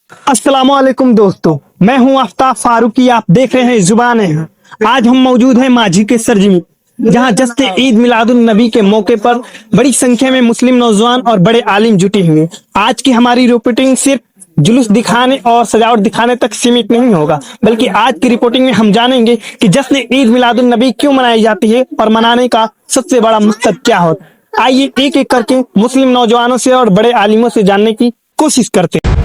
अस्सलाम वालेकुम दोस्तों, मैं हूं आफ्ताब फारूकी। आप देख रहे हैं जुबान है। आज हम मौजूद हैं माझी के सरजमी, जहां जश्न ईद मिलादुन नबी के मौके पर बड़ी संख्या में मुस्लिम नौजवान और बड़े आलिम जुटे हुए। आज की हमारी रिपोर्टिंग सिर्फ जुलूस दिखाने और सजावट दिखाने तक सीमित नहीं होगा, बल्कि आज की रिपोर्टिंग में हम जानेंगे कि जश्न ईद मिलादुन नबी क्यों मनाई जाती है और मनाने का सबसे बड़ा मकसद क्या होता है। आइए एक एक करके मुस्लिम नौजवानों से और बड़े आलिमों से जानने की कोशिश करते हैं।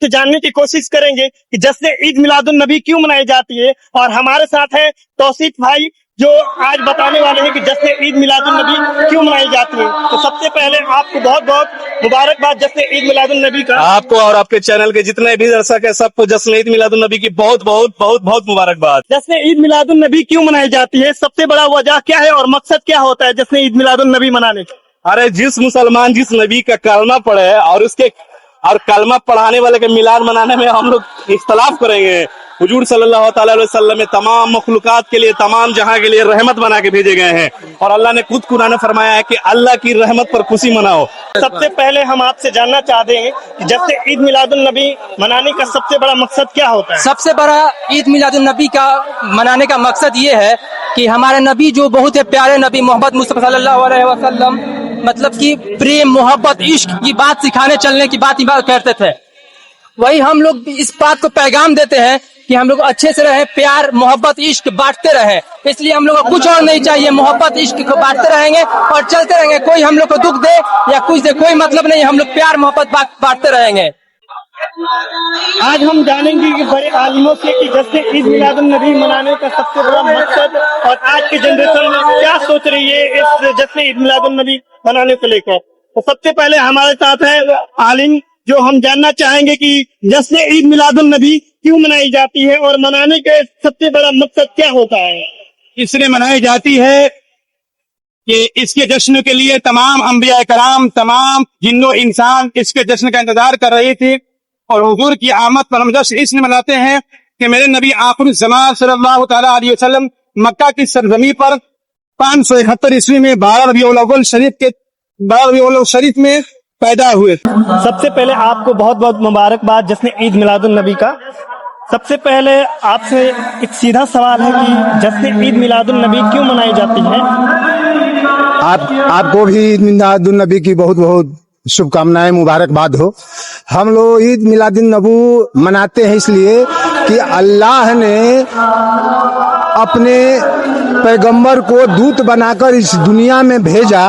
से जानने की कोशिश करेंगे कि जश्न ईद मिलादुन नबी क्यों मनाई जाती है, और हमारे साथ है तौसीफ भाई जो आज बताने वाले हैं कि जश्न ईद मिलादुन नबी क्यों मनाई जाती है। तो सबसे पहले आपको बहुत बहुत मुबारकबाद जश्न ईद मिलादुन नबी का। आपको और आपके चैनल के जितने भी दर्शक है सबको जश्न ईद मिलादुन नबी की बहुत बहुत बहुत बहुत मुबारकबाद। जश्न ईद मिलादुन नबी क्यों मनाई जाती है, सबसे बड़ा वजह क्या है और मकसद क्या होता है जश्न ईद मिलादुन नबी मनाने का। अरे जिस मुसलमान जिस नबी का कलमा पढ़े और कलमा पढ़ाने वाले के मिलाद मनाने में हम लोग इख्तलाफ करेंगे। हुजूर सल्लल्लाहु अलैहि वसल्लम में तमाम मखलूकात के लिए तमाम जहां के लिए रहमत बना के भेजे गए हैं, और अल्लाह ने खुद कुरान में फरमाया है कि अल्लाह की रहमत पर खुशी मनाओ। सबसे पहले हम आपसे जानना चाहते हैं कि जश्न ईद मिलादुन नबी मनाने का सबसे बड़ा मकसद क्या होता है। सबसे बड़ा ईद मिलादुन नबी का मनाने का मकसद ये है कि हमारे नबी जो बहुत ही प्यारे नबी मोहम्मद मुस्तफा सल्लल्लाहु अलैहि वसल्लम मतलब कि प्रेम मोहब्बत इश्क की बात सिखाने चलने की बात करते थे, वही हम लोग इस बात को पैगाम देते हैं कि हम लोग अच्छे से रहे, प्यार मोहब्बत इश्क बांटते रहे। इसलिए हम लोग को कुछ और नहीं चाहिए, मोहब्बत इश्क को बांटते रहेंगे और चलते रहेंगे। कोई हम लोग को दुख दे या कुछ दे कोई मतलब नहीं, हम लोग प्यार मोहब्बत बांटते रहेंगे। आज हम जानेंगे कि बड़े आलिमों से कि जश्न ईद मिलादुन नबी मनाने का सबसे बड़ा मकसद और आज की जनरेशन में क्या सोच रही है इस जश्न ईद मिलादुन नबी मनाने को लेकर। तो सबसे पहले हमारे साथ है आलिम जो हम जानना चाहेंगे कि जश्न ईद मिलादुन नबी क्यों मनाई जाती है और मनाने का सबसे बड़ा मकसद क्या होता है। इसलिए मनाई जाती है कि इसके जश्न के लिए तमाम अंबिया कराम तमाम जिन्नो इंसान इसके जश्न का इंतजार कर रहे थे, और हुजूर की आमद पर हम जश्न इसलिए मनाते हैं कि मेरे नबी आखिर ज़मान सल्लल्लाहु तआला अलैहि वसल्लम मक्का की सरजमी पर 571 ईस्वी में 12 रबीउल अव्वल शरीफ में पैदा हुए। सबसे पहले आपको बहुत बहुत मुबारकबाद जश्न ईद मिलादुन नबी का। सबसे पहले आपसे एक सीधा सवाल है कि जश्न ईद मिलादुन नबी क्यों मनाई जाती है। आपको भी ईद मिलादुन नबी की बहुत बहुत शुभकामनाएं, मुबारकबाद हो। हम लोग ईद मिलादुन नबी मनाते हैं इसलिए कि अल्लाह ने अपने पैगंबर को दूत बनाकर इस दुनिया में भेजा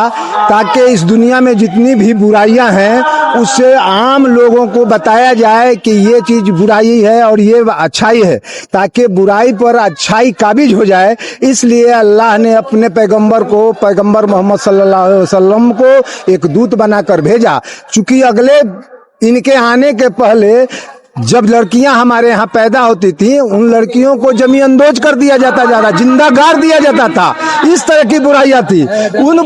ताकि इस दुनिया में जितनी भी बुराइयां हैं उससे आम लोगों को बताया जाए कि ये चीज बुराई है और ये अच्छाई है, ताकि बुराई पर अच्छाई काबिज हो जाए। इसलिए अल्लाह ने अपने पैगंबर मोहम्मद सल्लल्लाहु अलैहि वसल्लम को एक दूत बनाकर भेजा। चूंकि अगले इनके आने के पहले जब लड़कियां हमारे यहाँ पैदा होती थी उन लड़कियों को जमी अंदोज कर दिया जाता, जिंदा गाड़ दिया जाता था। इस तरह की बुराइयां थी। उन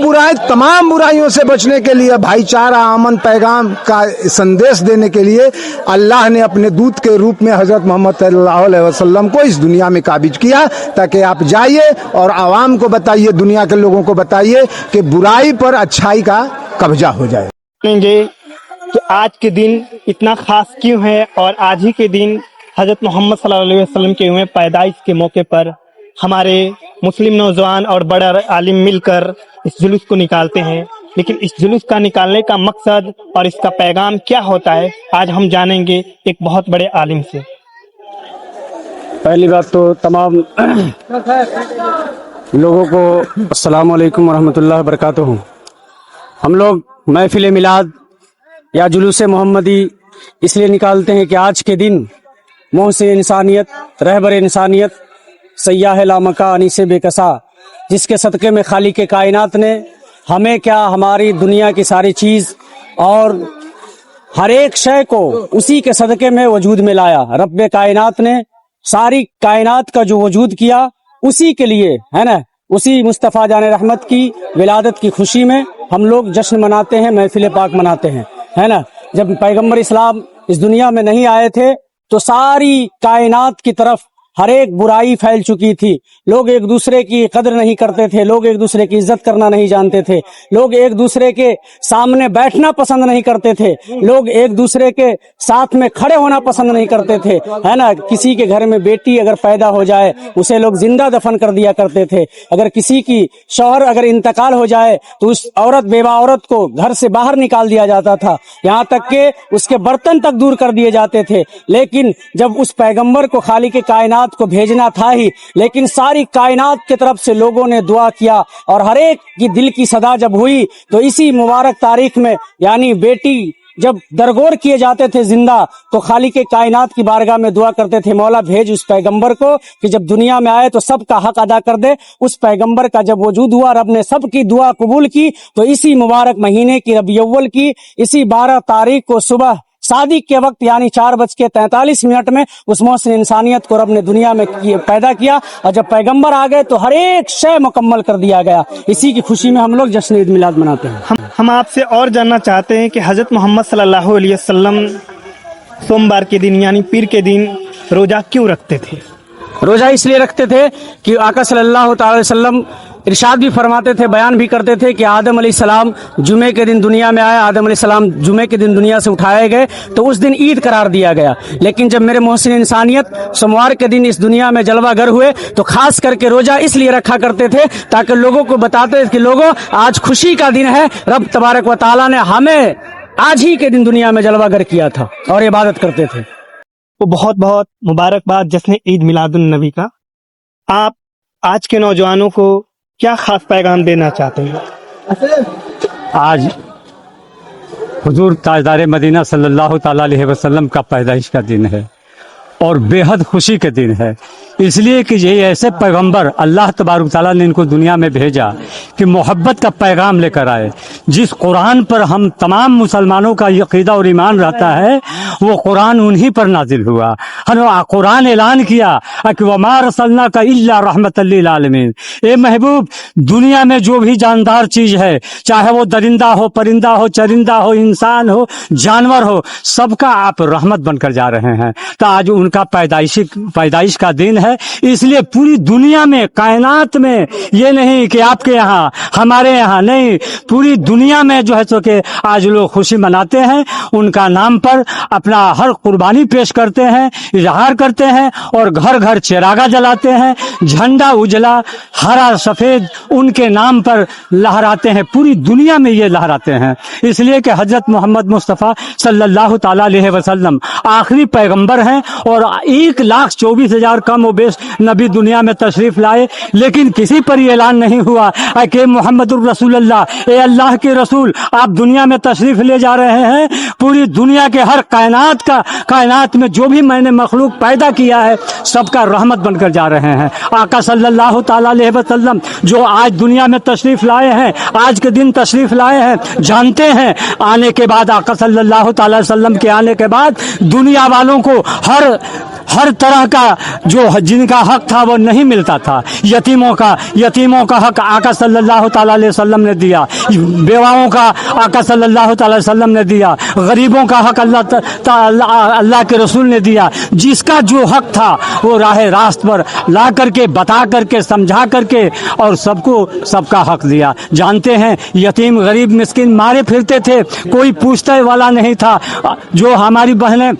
तमाम बुराइयों से बचने के लिए, भाईचारा अमन पैगाम का संदेश देने के लिए अल्लाह ने अपने दूत के रूप में हजरत मोहम्मद सल्लल्लाहु अलैहि वसल्लम को इस दुनिया में काबिज किया, ताकि आप जाइए और आवाम को बताइए, दुनिया के लोगों को बताइए कि बुराई पर अच्छाई का कब्जा हो जाए। कि आज के दिन इतना खास क्यों है, और आज ही के दिन हजरत मोहम्मद सल्लल्लाहु अलैहि वसल्लम के हुए पैदाइश के मौके पर हमारे मुस्लिम नौजवान और बड़ा आलिम मिलकर इस जुलूस को निकालते हैं। लेकिन इस जुलूस का निकालने का मकसद और इसका पैगाम क्या होता है, आज हम जानेंगे एक बहुत बड़े आलिम से। पहली बात तो तमाम लोगों को अस्सलाम वालेकुम वरहमतुल्लाहि वबरकातुहू। हम लोग महफिल मिलाद या जुलूस मोहम्मदी इसलिए निकालते हैं कि आज के दिन मोहसिन इंसानियत, रहबर इंसानियत, सयाह लामका अनीस बेकसा, जिसके सदक़े में खालिक कायनात ने हमें क्या हमारी दुनिया की सारी चीज़ और हर एक शय को उसी के सदक़े में वजूद में लाया। रब्बे कायनात ने सारी कायनात का जो वजूद किया उसी के लिए है ना, उसी मुस्तफ़ा जान रहमत की विलादत की खुशी में हम लोग जश्न मनाते हैं, महफिल पाक मनाते हैं, है ना। जब पैगंबर इस्लाम इस दुनिया में नहीं आए थे तो सारी कायनात की तरफ हर एक बुराई फैल चुकी थी। लोग एक दूसरे की कदर नहीं करते थे, लोग एक दूसरे की इज्जत करना नहीं जानते थे, लोग एक दूसरे के सामने बैठना पसंद नहीं करते थे, लोग एक दूसरे के साथ में खड़े होना पसंद नहीं करते थे, है ना। किसी के घर में बेटी अगर पैदा हो जाए उसे लोग जिंदा दफन कर दिया करते थे। अगर किसी की शौहर अगर इंतकाल हो जाए तो उस औरत, बेवा औरत को घर से बाहर निकाल दिया जाता था, यहाँ तक कि उसके बर्तन तक दूर कर दिए जाते थे। लेकिन जब उस पैगंबर को, खालिक कायनात को भेजना था ही, लेकिन सारी कायनात की तरफ से लोगों ने दुआ किया और हर एक की दिल की सदा जब हुई तो इसी मुबारक तारीख में, यानी बेटी जब दरगोर किए जाते थे जिंदा, तो खालिक कायनात की बारगाह में दुआ करते थे, मौला भेज उस पैगंबर को कि जब दुनिया में आए तो सबका हक अदा कर दे। उस पैगंबर का जब वजूद हुआ, रब ने सबकी दुआ कबूल की, तो इसी मुबारक महीने की रबी अव्वल की इसी 12 तारीख को सुबह शादी के वक्त यानी 4:43 में उस मोहसिन इंसानियत को रब ने दुनिया में पैदा किया। और जब पैगंबर आ गए तो हर एक शय मुकम्मल कर दिया गया। इसी की खुशी में हम लोग जश्न ईद मिलाद मनाते हैं। हम आपसे और जानना चाहते हैं कि हजरत मोहम्मद सल्लल्लाहु अलैहि वसल्लम सोमवार के दिन यानी पीर के दिन रोजा क्यों रखते थे? रोजा इसलिए रखते थे कि आका सल्लल्लाहु अलैहि वसल्लम इरशाद भी फरमाते थे, बयान भी करते थे कि आदम अलैहिस्सलाम जुमे के दिन दुनिया में आए, आदम अलैहिस्सलाम जुमे के दिन दुनिया से उठाए गए तो उस दिन ईद करार दिया गया। लेकिन जब मेरे मोहसिन इंसानियत सोमवार के दिन इस दुनिया में जलवागर हुए तो खास करके रोजा इसलिए रखा करते थे ताकि लोगों को बताते कि लोगों आज खुशी का दिन है, रब तबारक व तआला ने हमें आज ही के दिन दुनिया में जलवागर किया था और इबादत करते थे। वो बहुत बहुत मुबारकबाद जश्न ईद मिलादुन नबी का। आप आज के नौजवानों को क्या खास पैगाम देना चाहते हैं? आज हुजूर ताजदार मदीना सल्लल्लाहु ताला अलैहि वसल्लम का पैदाइश का दिन है और बेहद खुशी के दिन है, इसलिए कि ये ऐसे पैगंबर अल्लाह तबारक ताला ने इनको दुनिया में भेजा कि मोहब्बत का पैगाम लेकर आए। जिस कुरान पर हम तमाम मुसलमानों का यकीदा और ईमान रहता है वो कुरान उन्हीं पर नाजिल हुआ। कुरान ऐलान किया कि वमा रसलनाका इल्ला रहमतल लिल आलमीन, ए महबूब दुनिया में जो भी जानदार चीज है, चाहे वो दरिंदा हो, परिंदा हो, चरिंदा हो, इंसान हो, जानवर हो, सबका आप रहमत बनकर जा रहे हैं। तो आज उनका पैदाइश का दिन है, इसलिए पूरी दुनिया में, कायनात में, ये नहीं कि आपके यहाँ हमारे यहाँ नहीं, पूरी दुनिया में जो है सो कि आज लोग खुशी मनाते हैं, उनका नाम पर अपना हर कुर्बानी पेश करते हैं, इजहार करते हैं और घर घर चिरागा जलाते हैं, झंडा उजला हरा सफेद उनके नाम पर लहराते हैं, पूरी दुनिया में ये लहराते हैं। इसलिए कि हजरत मोहम्मद मुस्तफ़ा सल्लल्लाहु ताला अलैहि वसल्लम आखिरी पैगंबर हैं और 1,24,000 कम व बेश नबी दुनिया में तशरीफ लाए, लेकिन किसी पर ये ऐलान नहीं हुआ कि मोहम्मदुर रसूलुल्लाह, ए अल्लाह के रसूल आप दुनिया में तशरीफ ले जा रहे हैं, पूरी दुनिया के हर कायनात में जो भी मैंने मखलूक पैदा किया है सबका रहमत बनकर जा रहे हैं। आका सल्लल्लाहु ताला अलैहि वसल्लम जो आज दुनिया में तशरीफ लाए हैं, आज के दिन तशरीफ लाए हैं, जानते हैं आने के बाद, आका सल्लल्लाहु ताला अलैहि वसल्लम के आने के बाद दुनिया वालों को हर तरह का जो जिनका हक था वो नहीं मिलता था। यतीमों का हक आका सल्लल्लाहु ताला अलैहि वसल्लम ने दिया, बेवाओं का आका सल्लल्लाहु ताला अलैहि वसल्लम ने दिया, गरीबों का हक अल्लाह के रसूल ने दिया। जिसका जो हक था वो राह रास्त पर ला करके, बता करके, समझा करके और सबका हक दिया। जानते हैं यतीम गरीब मिस्किन मारे फिरते थे, कोई पूछने वाला नहीं था। जो हमारी बहनें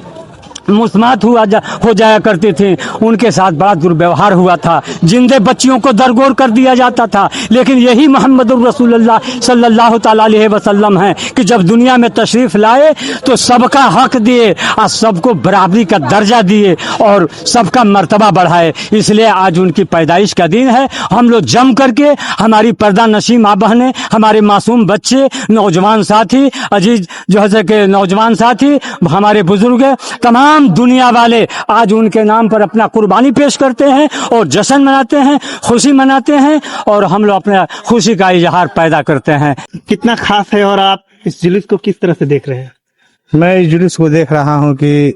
मुस्मात हो जाया करते थे उनके साथ बड़ा दुर्व्यवहार हुआ था, जिंदे बच्चियों को दरगोर कर दिया जाता था। लेकिन यही मोहम्मदुर रसूलुल्लाह सल्लल्लाहु ताला अलैहि वसल्लम है कि जब दुनिया में तशरीफ लाए तो सबका हक दिए और सबको बराबरी का दर्जा दिए और सबका मर्तबा बढ़ाए। इसलिए आज उनकी पैदाइश का दिन है। हम लोग जम करके, हमारी पर्दा नशीं माँ बहनें, हमारे मासूम बच्चे, नौजवान साथी, अजीज जो है कि नौजवान साथी, हमारे बुजुर्ग, तमाम दुनिया वाले आज उनके नाम पर अपना कुर्बानी पेश करते हैं और जश्न मनाते हैं, खुशी मनाते हैं और हम लोग अपना खुशी का इजहार पैदा करते हैं। कितना खास है और आप इस जुलूस को किस तरह से देख रहे हैं? मैं इस जुलूस को देख रहा हूँ कि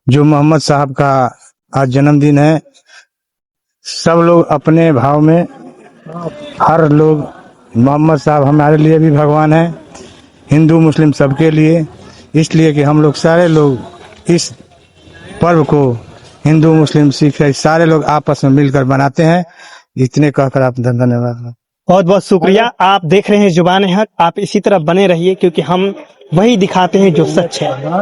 जो मोहम्मद साहब का आज जन्मदिन है, सब लोग अपने भाव में, हर लोग, मोहम्मद साहब हमारे लिए भी भगवान है, हिंदू मुस्लिम सबके लिए, इसलिए कि हम लोग सारे लोग इस पर्व को हिंदू मुस्लिम सिख है, सारे लोग आपस में मिलकर बनाते हैं। इतने कहकर आप धन्यवाद। बहुत बहुत शुक्रिया। आप देख रहे हैं जुबान हक, आप इसी तरह बने रहिए क्योंकि हम वही दिखाते हैं जो सच है।